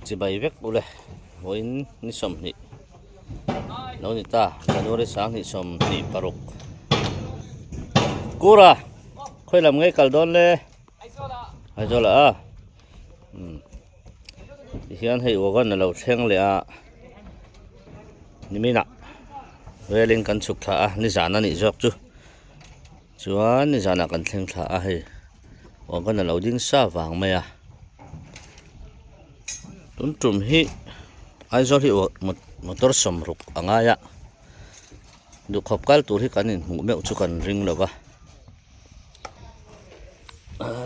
จิบายเวกบุเลยวันนี้สมนี่น้องนิตาจันวริสางนี่สมนี่ปรุกกูระค่อยลำไงกัลดอนเลยไอ้โจละเฮียนให้วัวกันเราเช่งเลยนี่ไม่หนักเวลิงกันสุกท่านี่จานานี่จอกจูจวนนี่จานากันเช่งท่าให้วัวกันเราดิ้งซาฟังไหมตุ่มฮีไอ้โจที่มอเตอร์สมรุกอ่างายะดูขอบกัลตัวที่กันนี่หมูเมฆจุกันริงเลยวะ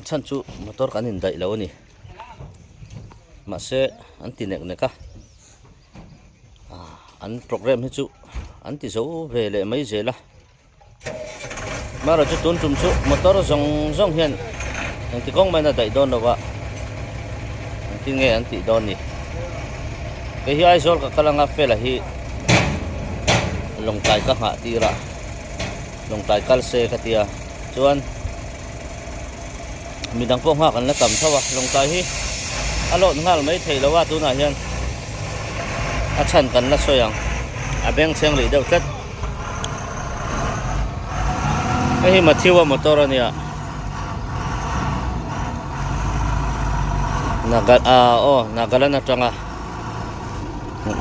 ฉันจูมอเตอร์กันนี่ได้แล้วนี่มาเสอันที่เน็กเนกะอันโปรแกรมให้จูอันที่จูเวลไม่เจละมาเราจะตุนจุ่มจูมอเตอร์ซองเฮียนอันที่กองมันได้โดนแล้ววะอันที่เงี้ยอันที่โดนนี่ก็ฮีไอโซลก็กำลังอัพเฟลฮีลงไตก็หาตีระลงไตกัลเซก็ตีจวนมีดังพวกหักกันแล้วต่ำเท่าว่าลงไตฮีอารมณ์งานไม่เทแล้วว่าตัวไหนเฮียนอาชันกันละสวยยังอาเบงเชียงหลีเดียวจัดไอ้มาที่ว่ามอเตอร์เนี่ยนักลันนักจัง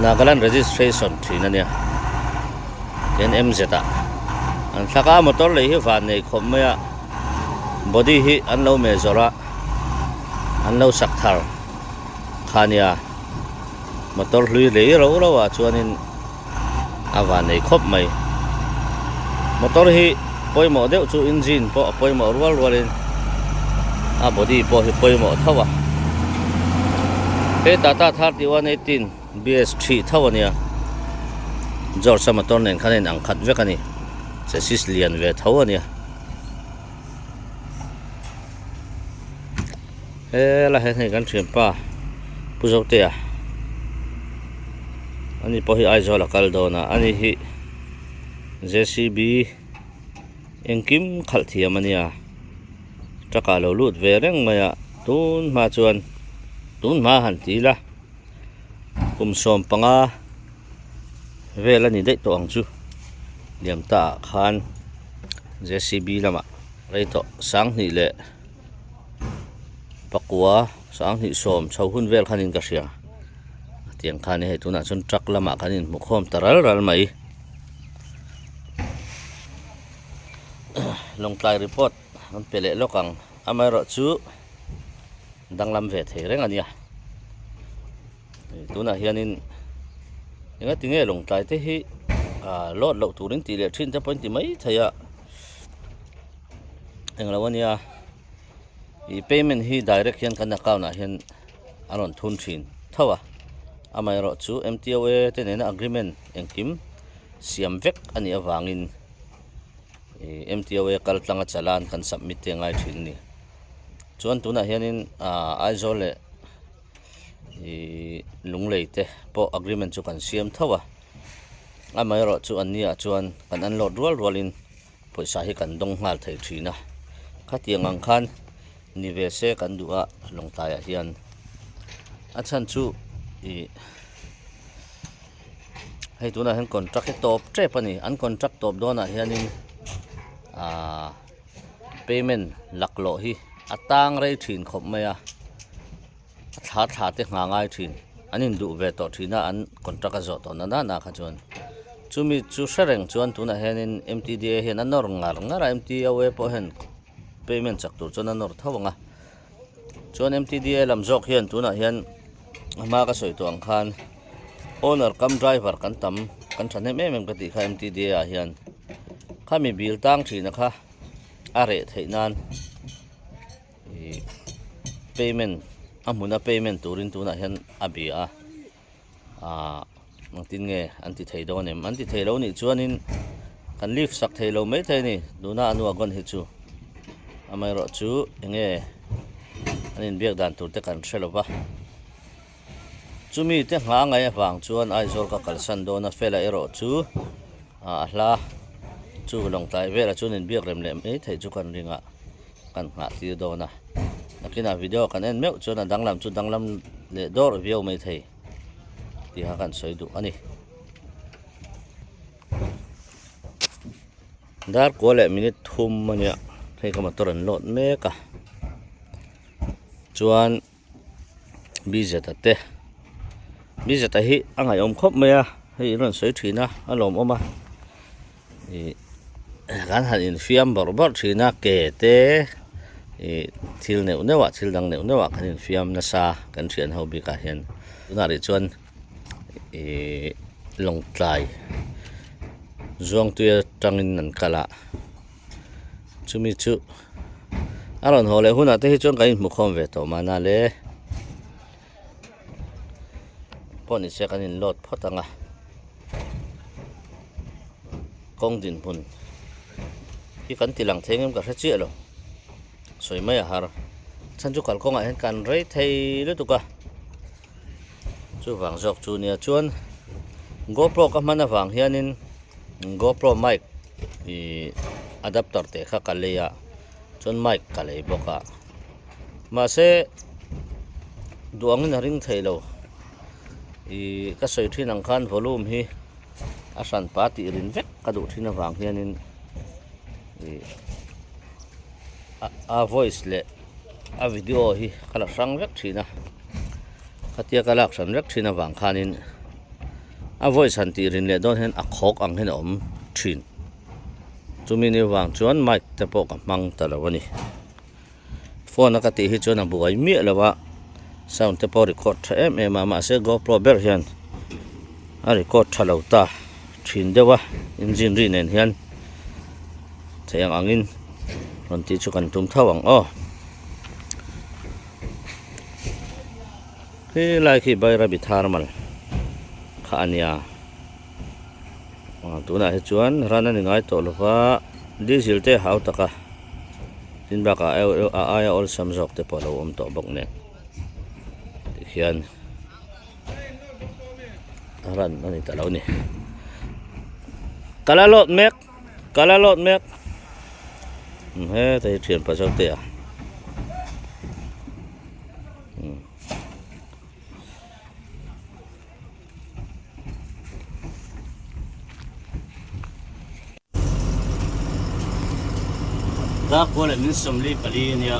นักลัน registration ที่นั่นเนี่ย NMZ อันสักมอเตอร์เลยที่ฝันในคอมเมีย body ที่อันเราเมจอระอันเราสักทาร์ขานี่มอเตอร์ลุยเลยเราว่าชวนินอาวันในครบไหมมอเตอร์ที่ปล่อยหมอเดียวชูอินจินปล่อยหมอรัวเลยบอดี้ปล่อยหมอเท่าว่าตาทาร์ที่วัน18 BS3 เท่านี้จอร์จมาตอนนั้นคะแนนอังคัดเวกันนี่จะซิสเลียนเวทเท่านี้ละเห็นกันเชียนป้าผู้ชมเตียอันนี้พอให้ไอโซละกัลโดนะอันนี้ที่ JCB เอ็งกิมขัดเทียมันเนี่ยจะกาเราลูดเวรงมาตุนมาชวนตุนมาหันทีละกุมสมปังเวลานี้ได้ตัวอังจูเลี้ยงตาคาน JCB ละมาไรต่อสังนี่แหละปักวัวสังนี่สมชาวหุ่นเวลคันินกระเสียเตียงคันนี้ให้ตัวนั้นชนจักละมาคันินมุขอมตรัลไหมลงใต้รีพอร์ตมันเปลี่ยนโลกังอเมริกาดังลำเวทเรื่องอันนี้ตัวนั้นเฮียนินยังไงถึงลงใต้ที่ลดตัวนี้ตีเล็กชิ้นจะเป็นที่ไม่ใช่ยังเราวันนี้payment ที่ direct เฮียนกันนักข่าวนะเฮียนอารมณ์ทุนชินเท่าว่าอเมริกาMTOA ที่นี่นะ agreement ยังคิมเสียมเวกอันนี้วางินMTOA กัลตั้งจัลลันกัน submit ยังไงชินนี่ชวนตัวนั้นเฮียนินไอโซเลลุงเลยเตะพอ agreement จุกันเสียมเท่าว่าอเมริกาชวนนี้ชวนกันอันโหลดรัวลินพอสาเหตุกันดงหัลไทยชีนะขัดยังอังคันนิเวศกันดูลงใต้เฮียนอาจารย์ชูให้ตัวนั้นเห็นคอนแทรคตบเจ็บปะนี่อันคอนแทรคตบโดนเฮียนินpayment หลักโลหิอัตางไรถินขบไม่ท้าเตะหางไอถินอันนี้ดูเวทถินะอันคอนแทรคจอดตอนนั้นนะขจวนชูมีชูเสรงชวนตัวนั้นเห็น MTDA เห็นอันนอร์งา MTOA พอเห็นpayment จากตัวจนนอร์ท่าวงชวน MTDA ลำจอกเฮียนตัวนั้นเฮียนมาก็สวยตัวอังคาร owner กับ driver กันตั้มกันฉันให้แม่เมืองปฏิค่ะ MTDA เฮียนข้ามีบิลตั้งทีนะคะอะไรไทยนั้นpayment มุนpayment ตัวรินตัวนั้นเฮียนอาบีมันติดเงอันที่ไทยโดนเนี่ยอันที่ไทยเรานี่ชวนนินกันลีฟสักไทยเราไม่ไทยนี่ดูน่าอนุวังให้จูอเมริกาจูยังไงอันนี้เบียกดันตัวเด็กกันเชลวะจูมีเด็กหาไงฟังชวนไอโซลกับกัลซันโดนเฟลเอโรจูลาจูลงใต้เวลาจูนินเบียกเร็มเอ้ยไทยจูกันริงกันหาตีโดนนักกินวิดีโอกันเอ็นเมลจูนันดังลำจูดังลำ le dor viau mai thei ti ha kan soi du ani dar ko le minute thum mania thei ka motor an lot me ka chuan bizeta te bizeta hi angai om khop maya hei ron soi thina alom oma kan han in fiam bor thina ke te thil neu newa thil dang neu newa kan in fiam na sa kan thian ho bi ka hian na ri chuan long tlai zuang tu tangin nan kala chumi chu aron hole huna te hi chuan ka in mu khom ve to mana le poni se kan in lot photanga kong din hun hi kan tilang thengem ka hrachi alo soi mai har chan chu kal konga hen kan rei thei lu tuka chu wang jok chu nia chuan GoPro ka mana wang hianin GoPro mic adapter te kha kaleya chon mic kalei boka ma se duangin ring theilo ka soi thin ang khan volume hi asan pati rin vek ka du thina wang hianin a voice le a video hi kala sang vek thina khatia kalak san vek thina wang khanin a voice han ti rin le don hen a khok ang hen om thin chumi ni wang chuan mic te po ka mang talawani phone ka ti hi chuan a buai mi lawa sound te po record tha em ma se GoPro ber hian a record thalo ta thin dewa engine ri nen hian theyang angin ron ti chu kan tum thawang hi lai khi bai rabi tharmal kha ania tuna he chuan rana ni ngai to lowa diesel te hau taka tin ba ka aya ol samjok te polo om to bok ne hian ran ani talaw ni kalalot mek he te thian pa jok te da ko le min somli pali nia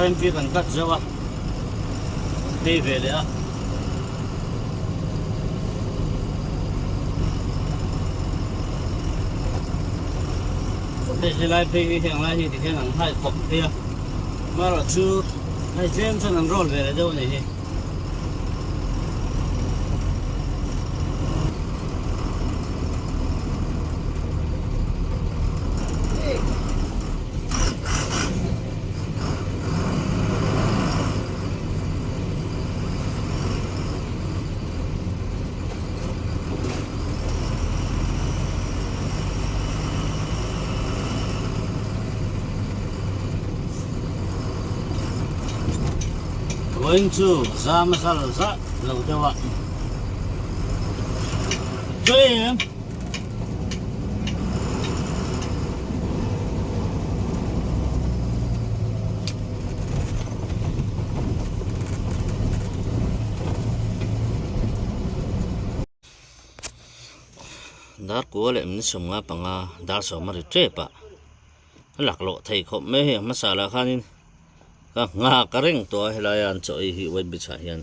RMP kan kat jawa te vele a thế lại bây hiện lại thì cái thằng hai khổng kia mà là chưa hai xem cho thằng rồi về là đâu này going to Zamasal Laudawa. Join dar ko le min sunga panga dar so mari trepa laklo thei khop me he masala khanin ka nga kareng to helayan choi hi wet bicha hian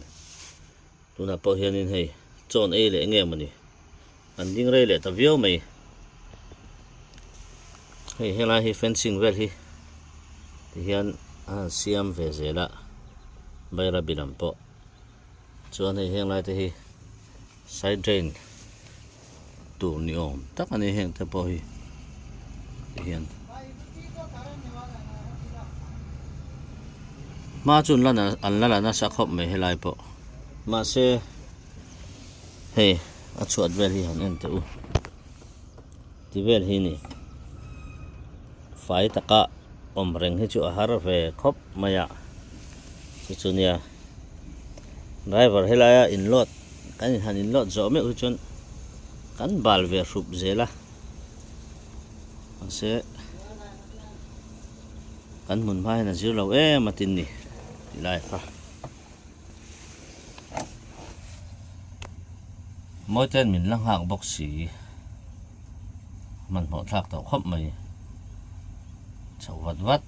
tuna po hianin hei chon e le nge mani an ding re le ta view mai hei hela hi fencing vel hi hian siam ve zela baira bilam po chuan hei heng lai te hi side drain tu ni om tak ani heng te po hi hian ma chun lana an lala na sakhop me helai po ma se hey a chuat vel hi han en te u ti vel hi ni fai taka om reng hi chu a har ve khop maya chu chunia driver helaya in lot kan han in lot zo me u chun kan bal ve rup zela se kan mun mai na zir lo matin ni lai pa mỗi tên mình lăng hạng bốc xỉ mình họ thạc tàu khắp mày chậu vật vắt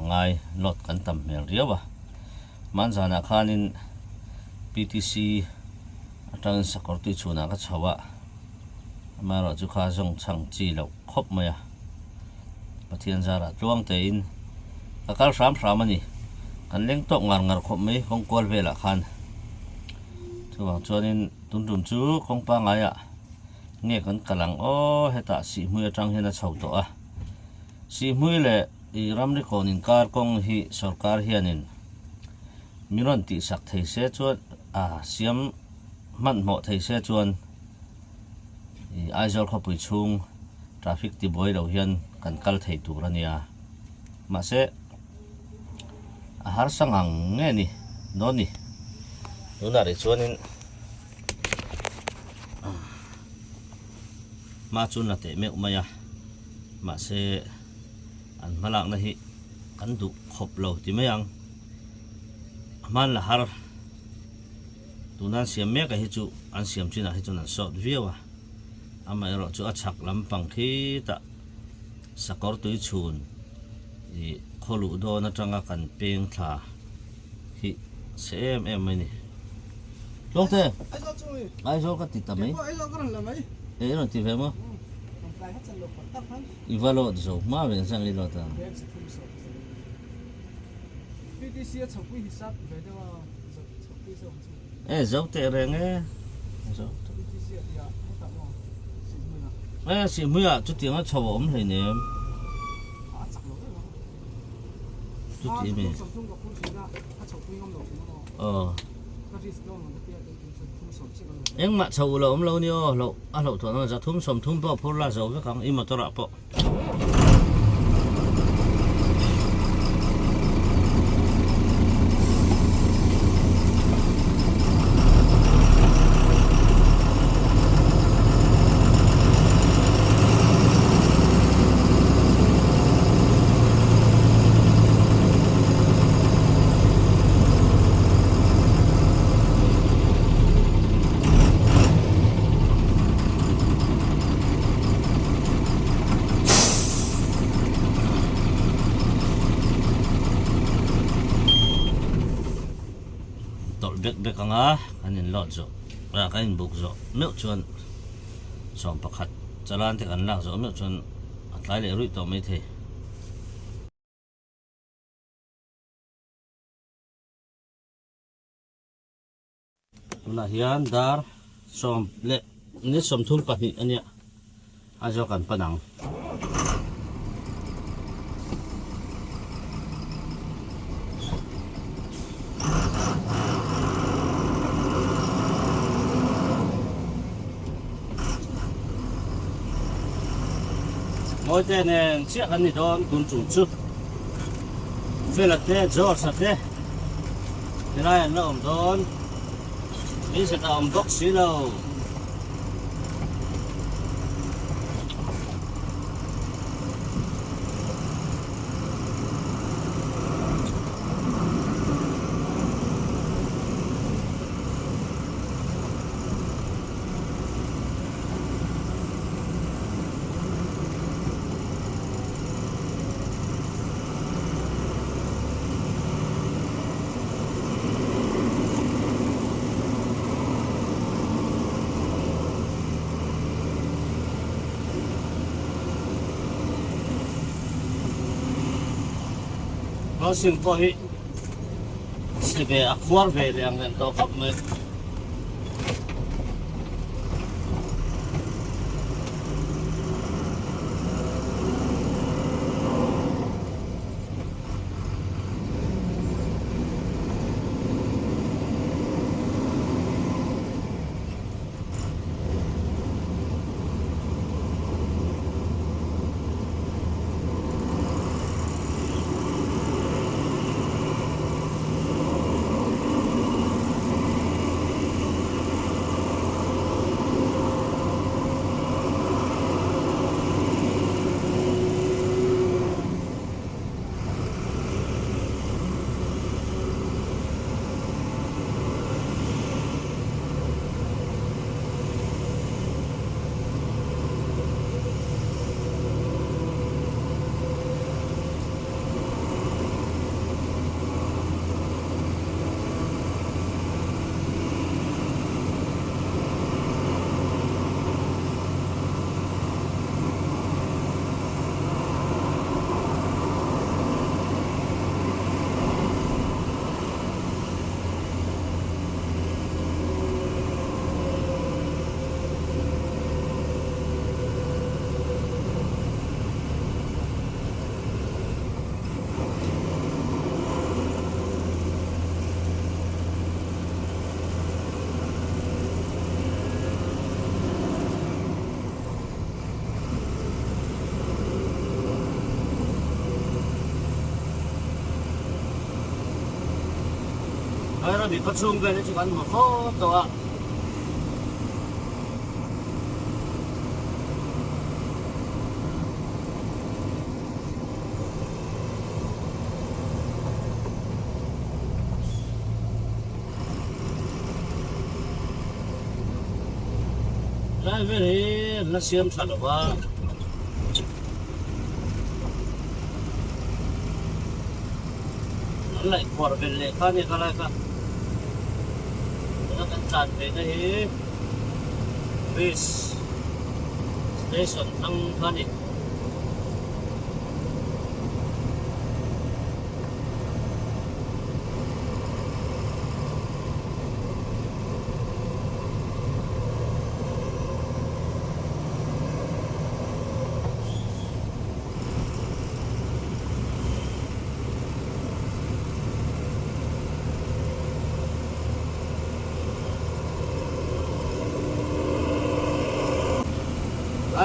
ngay lọt cắn tầm mèo riếu à man ra nà khanin PTC trang security chuna ka chawa mà rồi chú kha dùng chẳng chi lộc khắp mày à pathian zara chuang te in kakal ram ani kan leng tok ngar khop mai kong kol vela khan chuang chuanin tun chu kong pa ngaya nge kan kalang o heta si hui atang hena chho to a si hui le I ram ri konin kar kong hi sarkar hianin miron ti sak thei se chuan a siam man mo thei se chuan I aizol khopui chung traffic ti boy lo hian kan kal thei tur ania ma se a har sangang nge ni no ni nuna ri chuanin ma chun la te me maya ma se an malak na hi kan du khop lo ti mayang man la har tunan siam me ka hi chu an siam china hi chun an sot viawa ama ero chu achak lampang khi ta sakor tui chun I kholu do na tanga kan peng tha hi sem em mai ni long te ai zo ka ti ta mai e no ti ve mo I valo zo ma ven sang I lo ta e zo te reng e zo e si muya chu tiang a chaw om hlei nem chu ti me eng ma chaw lo om lo ni o lo a lo thon za thum som thum po phur la zo ve kang I motora po bek anga anin lot zo ra kain buk zo meu chuan som pakhat chalan te kan lak zo meu chuan atlai le rui to mai the na hian dar som le ni som thum pa ni ania ajo kan panang mỗi tên này chiếc anh đi đón tuần chủ trước về là thế gió sạch thế thế này nó ổn đón đi sẽ làm bốc xí đâu có sinh có hi sẽ về aquar về để ăn to khắp mình เรามีพัดชุ่มกันที่กันมาโฟตัวได้ไม่ได้นักเสียมสัตว์ว่าอะไรขวดเป็นเลขาเนี่ยอะไรกันแล้วกันจัดไปได้ฟิสสเตชันทั้งท่านี้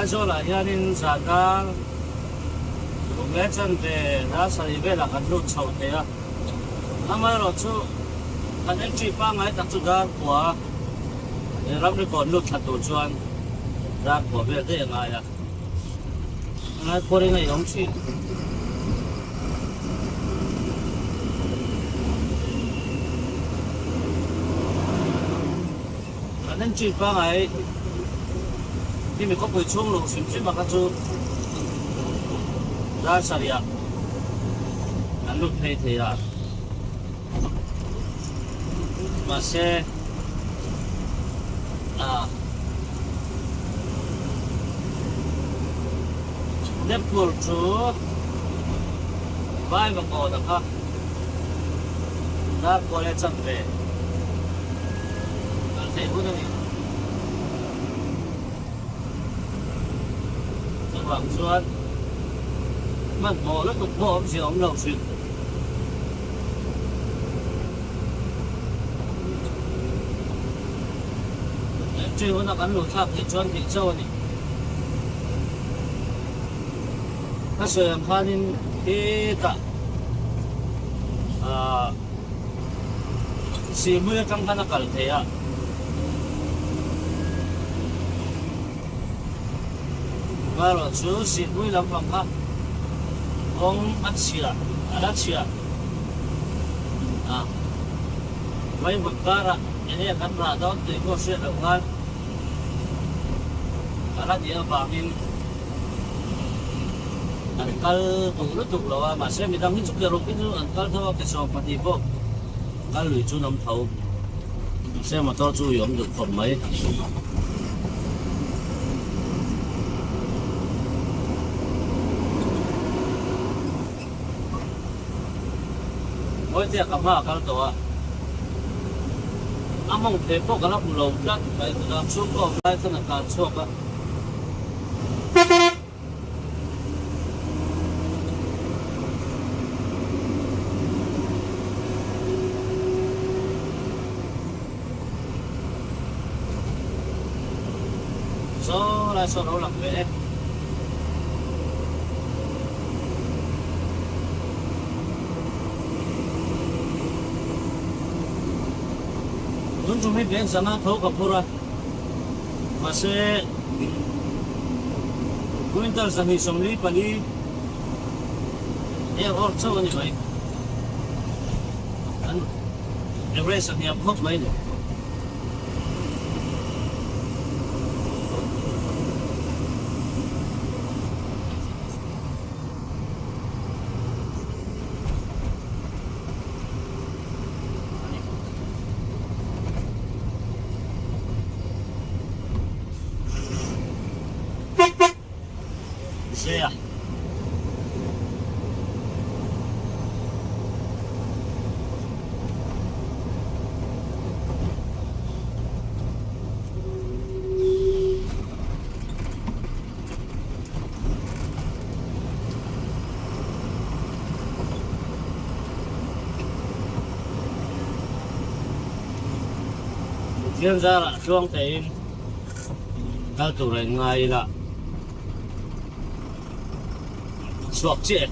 Asola yanin sadang umetan de rasa ibela kanut saute ya amaro chu kanen chi pa ngai tak chu dar kwa ram ni kon lut thatu chuan dar kwa be de nga ya ngai kore ngai yong chi kanen chi pa ngaiที่มีก็ไปช่วงลงสิมชิมากันจูด้านสาริยาอันลุกเทียมาเซเด็บพูดจูไปบังกอดนะครับด้านโคเรจันเบอันเทพูดนี่หวังส่วนมันพอแล้วก็พอไม่ใช่ของเราสิ最后那个路差不多转点走呢，那虽然看见这个是每个刚看那个的呀。Kalau tu si pun lampang kah, orang acia, ada acia, main berkara, ini akan berada di kursi depan, karena dia bangun, angkal tu lawa masih bidang itu keruk itu angkal tu kesopan ibu, angkal lucu nam tahu, saya motor tu yang tu formai. Ôi thế cả mà cái đó, mong thế phố cái nó cũng lâu lắm, phải làm xuống có phải thế là càng xuống á. Số lại số đâu làm vậy? Chúng mình biến sang thấu cả pura, mà sẽ winter sang hi sông lý pani, em ở chỗ như vậy, anh em ra sang nhà hot mấy nữa, Xe à? Thiên ra là chuông thì các chủ này ngay là suộc chuyện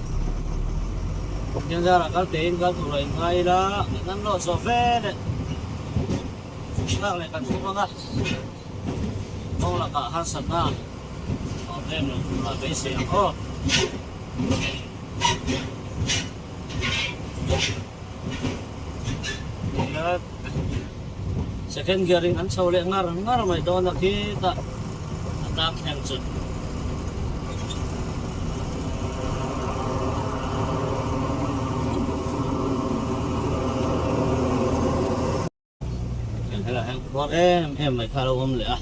nhưng ra là các tiền các thủ này ngay là ngắn lộ sổ phê đấy ข้างเลยกันทุกคนนะมองละกะหันสันหน้าเอาเต็มลงมาไปเสียงก็second gearing an saw le ngar mai do na kita atak yang sud hala hang por em mai khalo om le a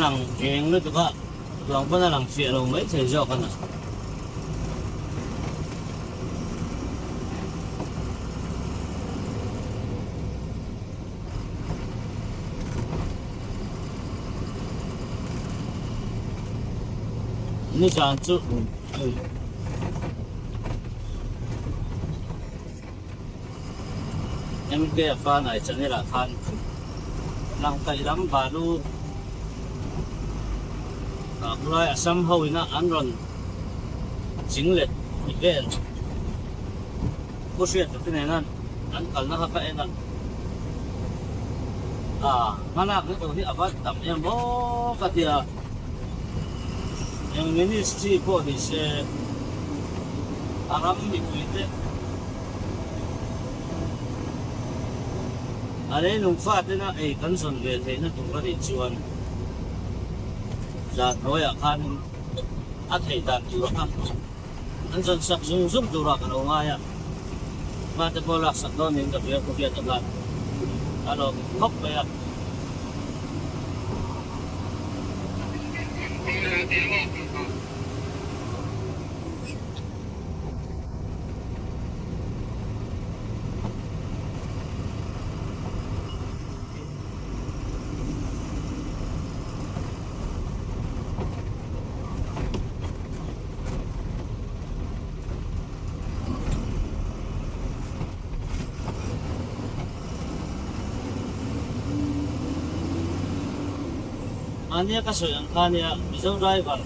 lang keng lu tu ka lang pa na lang fia lo mai thei jo kana ni chan chu em ke fa nai chan ni la khan lang kai lam ba lu Mulai asam hau ina anron singlet iken kusiat tinenan an kalna ka enan mana itu ni abad tam yang bo katia yang ministry po di se aram dikuite ale nung fa tena kan son ve thena tungka di chuan za noi akan athei dan tu ra an san sak zum tu ra kan nga ya ma te bola sak don ning da ko bia ta la alo khop ba ya Ania kaso yang kanya miso driver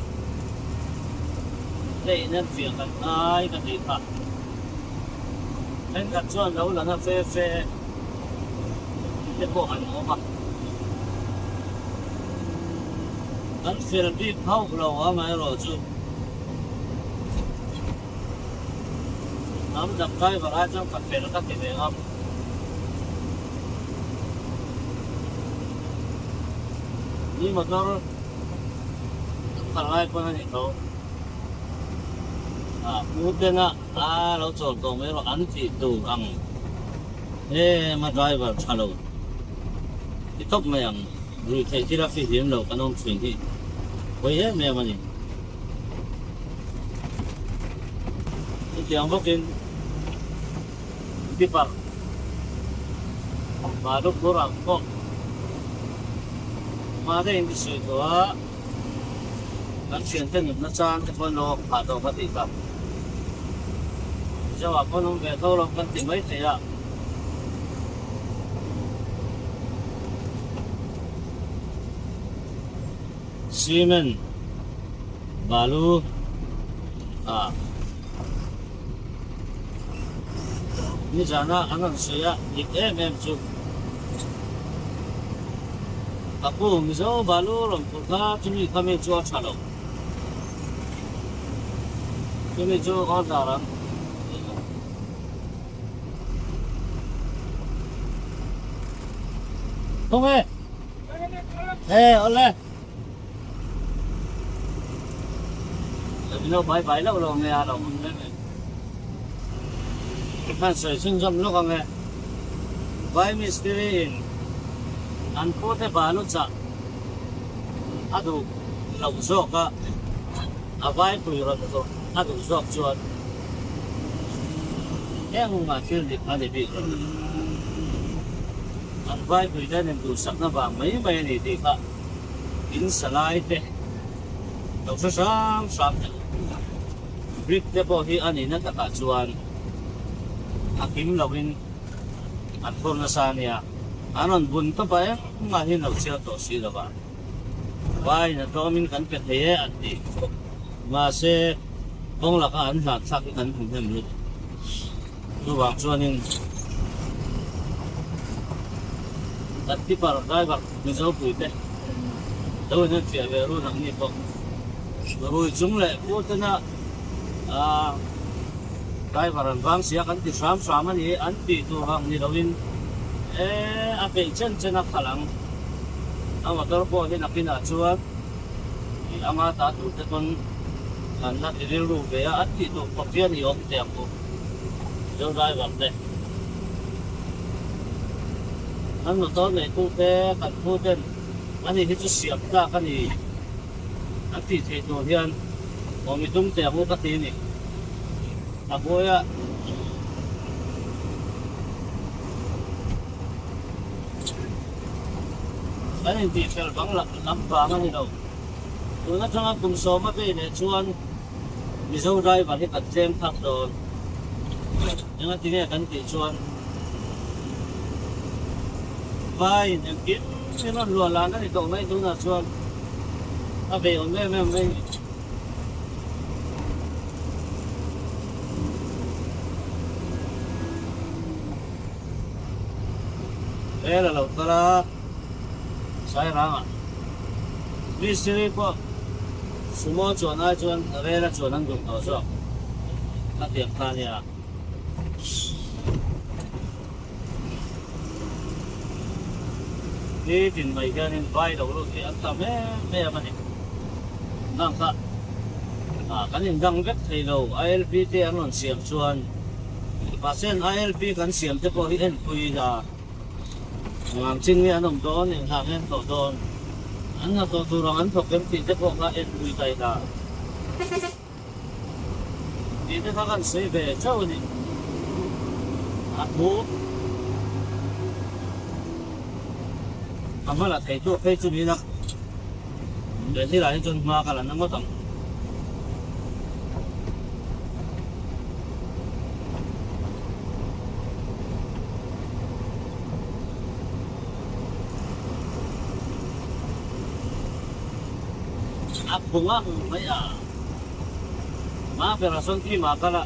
dei nan fia kan ai kan dei pa kan ka chuan lo la na fe te ko an o ma kan fia bi phau lo wa mai ro chu nam dap driver a chang ka fe ka ke ve am ni motor kalai ko na ni ko mudena lo chol to me ro an ti tu ang ma driver chalo ti top me ang ru thei ti ra fi him lo kanom swing hi koi he me mani ti ang bokin ti par ma do borang ko Mada hindi siya ito ang siyente nung nasaan ka po no pato pati ka siya wako nung beto lang kantimay siya Simen Balu ini sana angan siya ik su Aku miso balu rom ka tumi kami jo chalo. Tumi jo orderan. Tome. Ole. Bino bye lo lo nge alo mun ne. Kan sai sing jam lo ka nge. Bye mystery. An po te balu sa adu lau zok ka avai puyro to adu zok chuan yang ma thil dik ani bi an vai pui da nem du sak na ba mai ni ti ka in salai te to sam brick te po hi ani na ta ka chuan akim lawin an pon na sa niya anon bun to ba ma hin lo sia to si la ba vai na to min kan pe the an ti ma se bong la ka an sa sak kan thum hem ni tu wang chuanin tat ti par driver mi zo pui te do na chia ve ru nang ni po ru chung le pu ta na driver an wang sia kan ti sam ani an ti tu hang ni lowin a pe chen a khalang ang motor po ni nakina chuan ama ta tu te kon an na ti ru ve a ti tu po pia ni ok te ko do driver te an motor ne tu te kan pu ten ani hi chu siap ta kan ni an ti the tu hian o mi tum te ko ka ti ni a boya anh đi theo vắng lắm vàng anh đâu, tôi nói trong cùng số mà về để chuan, mi sâu đây và cái cắt jem thắp đồ, nhưng mà tí này cần tí chuan, vai những cái nó lùa lá nó thì cậu mấy đúng là chuan, à về ổn mấy, đây là lẩu ta sai rang mi siri po sumo chuan ai chuan re la chuan an dum to so na tiam kha nia ni tin mai ga nin vai lo lo ti an ta me ma ni nang ka kan in dang vek thei lo ILP te an on siam chuan pasen ILP kan siam te po hi en pui da ngam chin ni anom don ning ha hen to don an na to turang an thok kem ti te ko nga en pui tai da ti te ka kan sei ve chau ni a bu amala thei to phei chu ni na de ti lai chon ma ka la na mo tam bunga mai ma operason ki ma kala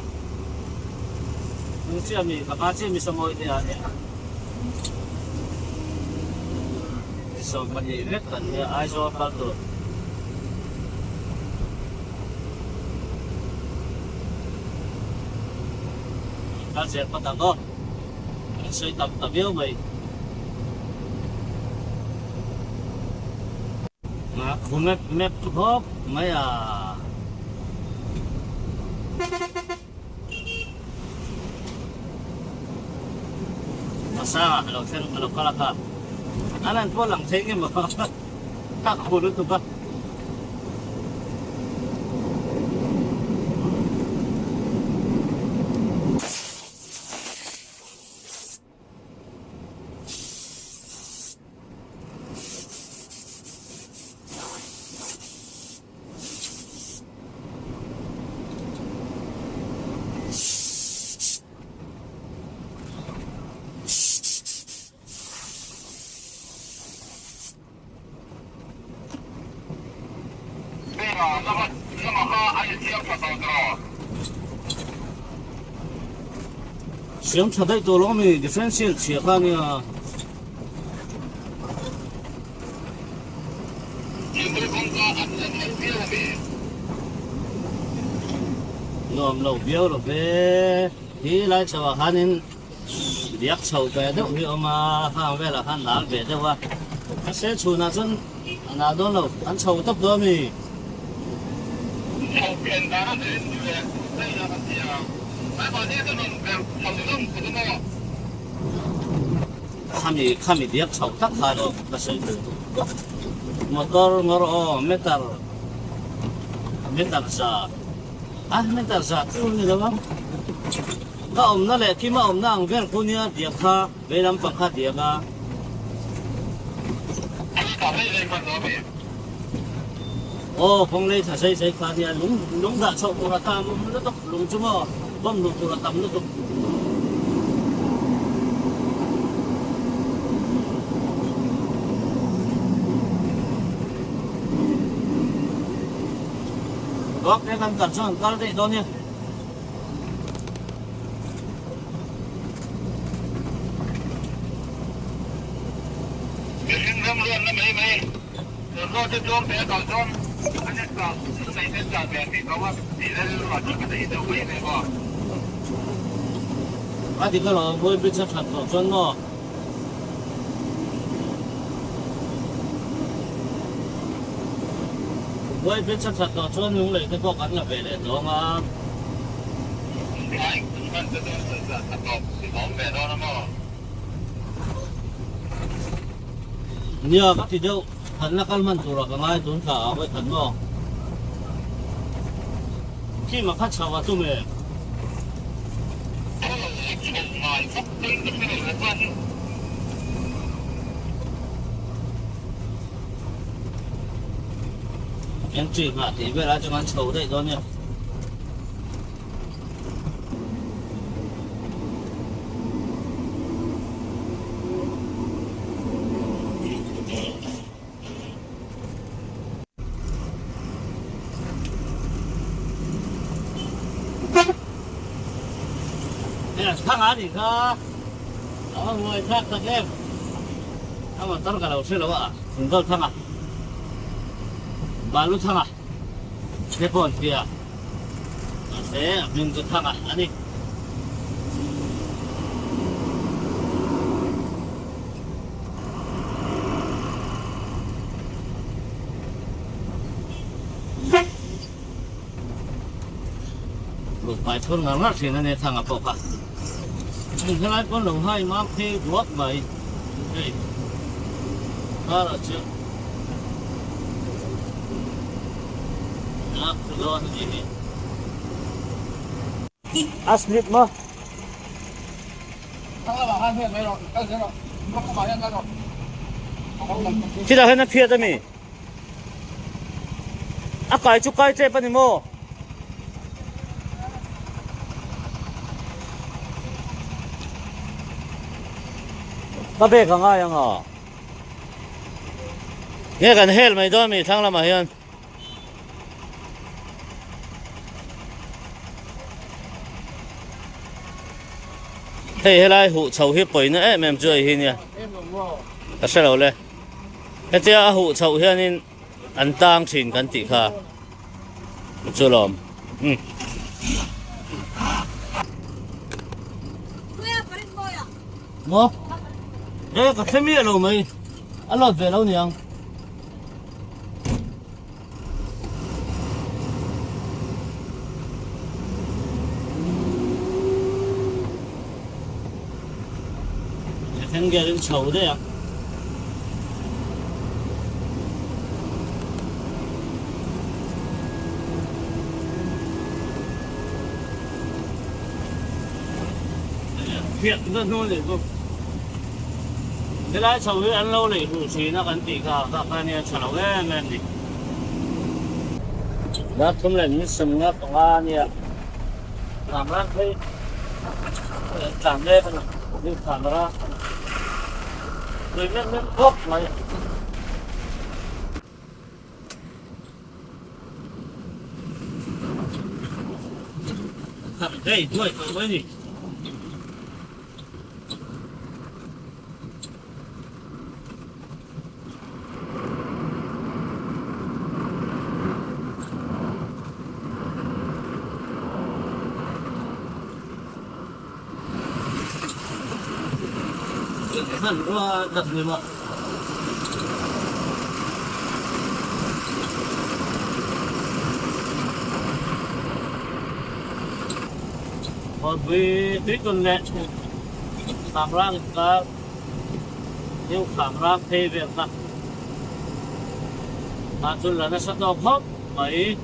nsi ami kapache mi samoi te ane so mani vet kan ya ai so palto kan se patango so tap yo mai map hop mai masa lo sen lo kala ka anan po lang thenge mo ka khulu tu ba siam chadai to lo mi differential chia kha ni nom lo biao lo be hi lai chawa hanin diak chau pe do hi oma ha ve la han la be de wa se chuna chun ana don lo an chau tap do mi kami dia chau tak ha do ka se motor ngoro metal sa metal sa tu ni lo ka na le ki ma na ang vel ku nia dia kha ve lam pa kha dia ga phong lei sa sai kha dia lung da chau ko ta mo lo to lung chu mo bom lu tu tam lu tu Góc cái căn cẩn xong con đây đó nha. Những năm luôn nó mấy rồi cho chôm bé còn chôm anh ấy còn xây lên cả bé thì có thì lên rồi cái gì đâu quên này bỏ. Thì cái là với bên sát thật của chân nó. Với bên sát thật của chân những lấy cái có cắn là về để đó mà. Đấy, mình sẽ thật tốt thì bóng về đó nó mà. Nhờ các thì đâu, thần là căn mình tụ là cái ngay tốn cả với thần đó. Khi mà khách sạn vào tụi mình. Em chỉ mà thì về lại cho ăn xấu đây đó nha. Thang á thì có người khác thật em mà tất cả đầu xe là vợ chúng tôi thang à bà lúc thang à cái con kia sẽ mình cứ thang à anh đi phải thôn ngang ngắt thì nên thang à bộ cả mình cái này con lồng hai má phê ruột vậy đây đó là chưa đó rồi gì đi aslit mà khi nào hết nó phía đó mi cái chú cái chơi bên mô có bé không ai không à? Nghe gần hết mày đó mày thăng là mày hơn. Hey lại hụt sầu hiếp bồi nữa em chơi hi nhỉ? Cái sao đâu lên? Cái tia hụt sầu hiếp nên ăn tang chín cắn tị kha. Chưa làm. Mo? Ê, cái thêm gì đâu mày? Ăn lót về đâu nhỉ? Thêm cái đến sầu đấy à? Việc rất nôn để không. Cái lái sầu huyết ăn lâu để hủ xí nó gần tỉ cả các anh em chả lâu em đi. Đã thấm lên những sừng ngắt của anh nhỉ. Làm ra thấy làm đây phần đi làm ra. Rồi nó gốc này. Đây thôi mới gì. Hẳn qua đặt người mà còn vì tí con lẹ làm ra người ta yêu làm ra phê việc nặng mà chung là nó sẽ đau khóc mấy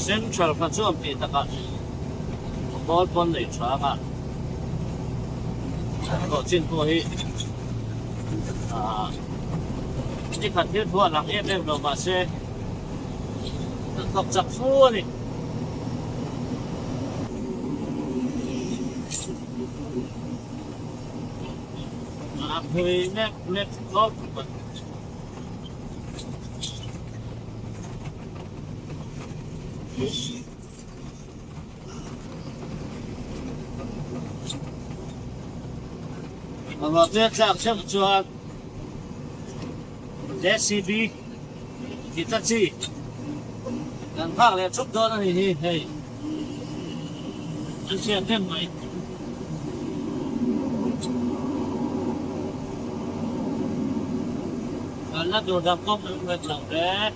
Central phát triển bị tất cả bó bón để xóa mà có trên thôi chỉ cần thiết thua lắng em đầu mà xe học chặt xua đi Apoy net log Mà biết rằng chấp cho JCB thì tất gì cần phát lên chút đó thì hey anh xem thêm mày nó đồ đập công người chẳng đấy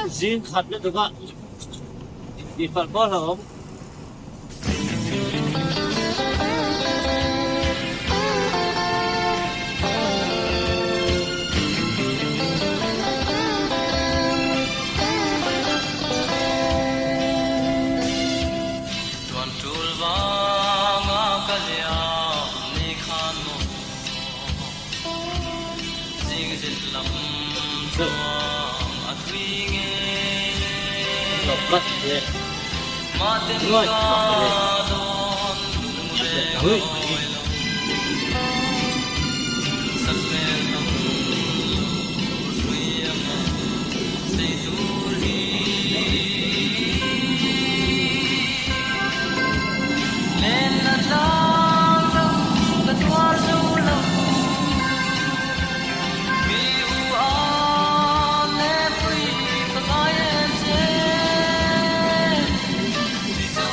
Zin khát biết được ạ đi phạt bó là không bắt về rồi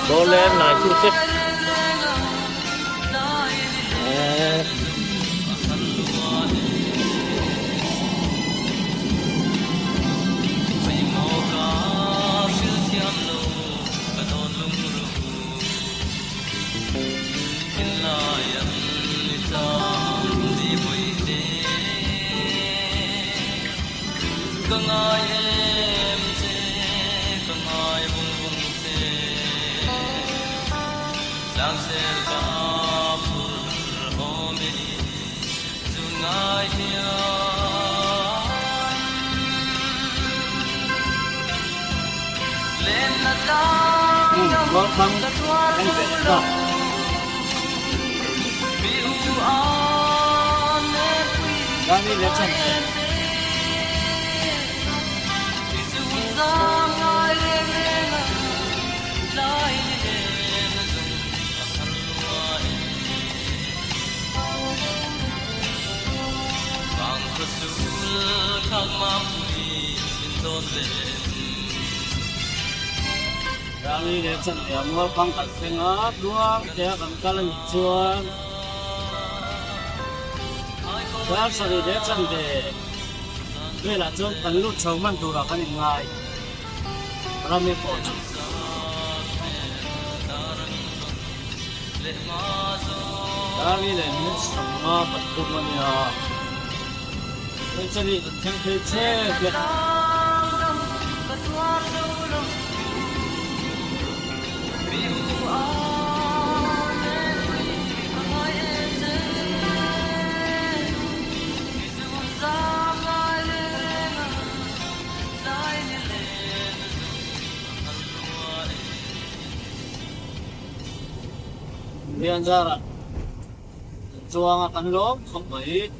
Bố lên lại chú chết có không anh phải đó đang đi lên chân đang đi lên chân để mua con cắt xinh ớt đuông để cầm cá lên chuông các sau đi đến chân để đây là chỗ cần lúc trồng măng tù là cái này ngay ra miếng bột đang đi lên miếng sầm ngõ bật cục mà nhờ đây chân đi thêm thêm xe việt Diyan Zara chuang akan loob không phải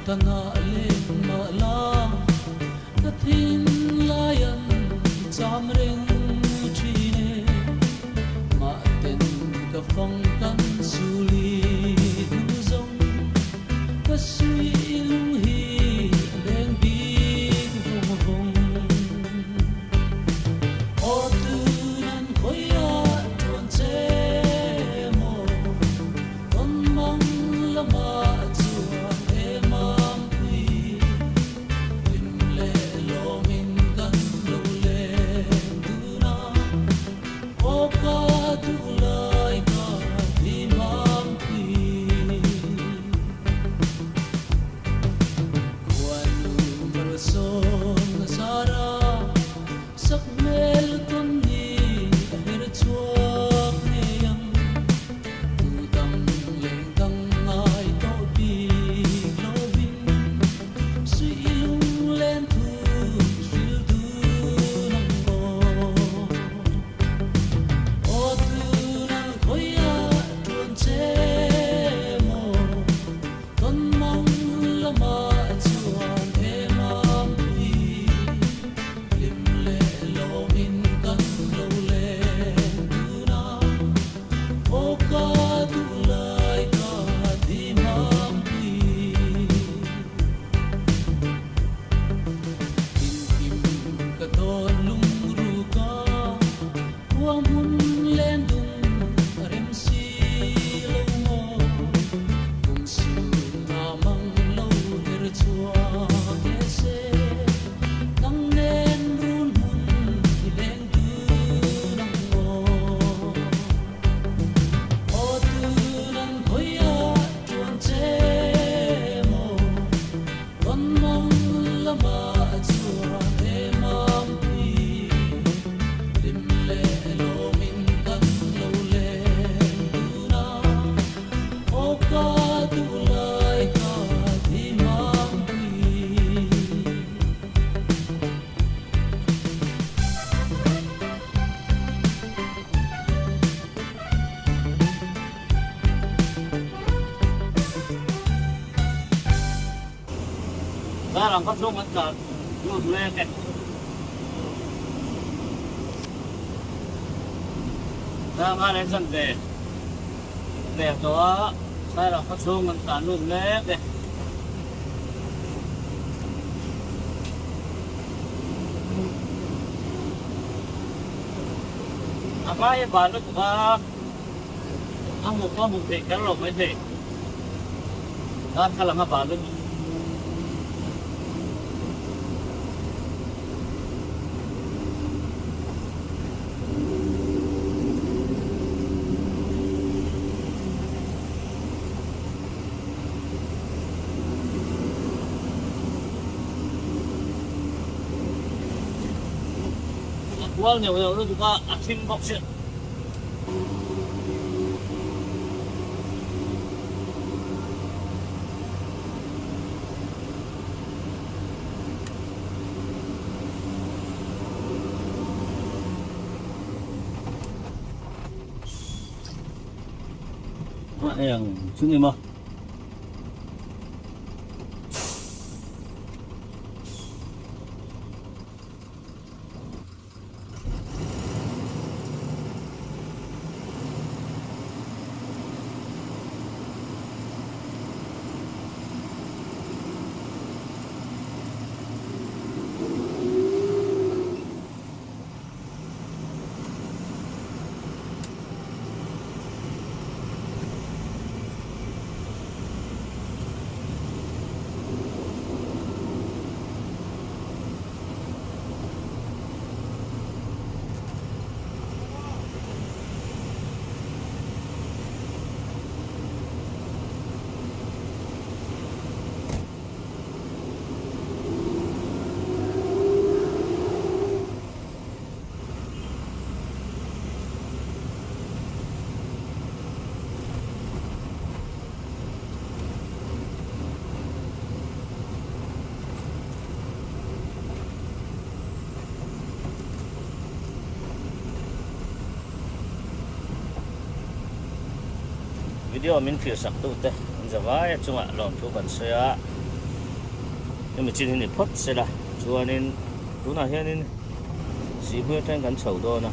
tana le ma la ka thin layan cham reng chine ma ten ka phong kan suli du zong ka sui lung hi leng bi hong hong o tu nan khoya ton che mo kon mang lama chua e mam pi lim le lo min kan lo le du na o ka tu lai ka di mam pi kwanu mar son sara sak mel ton ni her chuak ne yang tu dam leng dang ai to bi lo bin sui lung len tu sil du nang mo o tu nang khoya tuan che mo ton mong lama chuan e mam pi lim le lo in kan lo le du na o ka tu lai ka di mam pi in kim ka ton lung ru ka huang mun len dung rem si lo mo kum su na mang lo her chua ke se nang nen run mun hi len du nang mo o tu nang khoya tuan che mo kon mong lama chua e mam pi lim le lo min kan lo le du na o ka tu lai ka di mam pi Sekarang kau cuma kan lu leket. Nah, mana sende? Deh toa, sekarang kau cuma kan lu leket. Apa ya balut ka? Ang mukha mo pekan lo mai de. Kan kala nga balut. Awalnya lu juga asin box ya. Yang sini mah. Video min phir sak tu te zawai chunga lom thu ban soya นี่มันจริงนี่พดเสร็จละชัวนี่ตัวน่ะเฮียนี่สีเพื่อแทงกันเฉาตัวนะ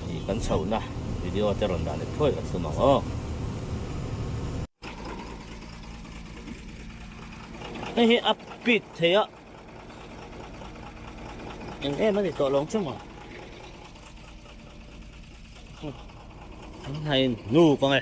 อีกันเฉานะวิดีโอเตอร์นดานี่ถ้วยกันสมองนี่อัปปิดเทียเมันติดต่อลงชั่วโมงให้นูปังไง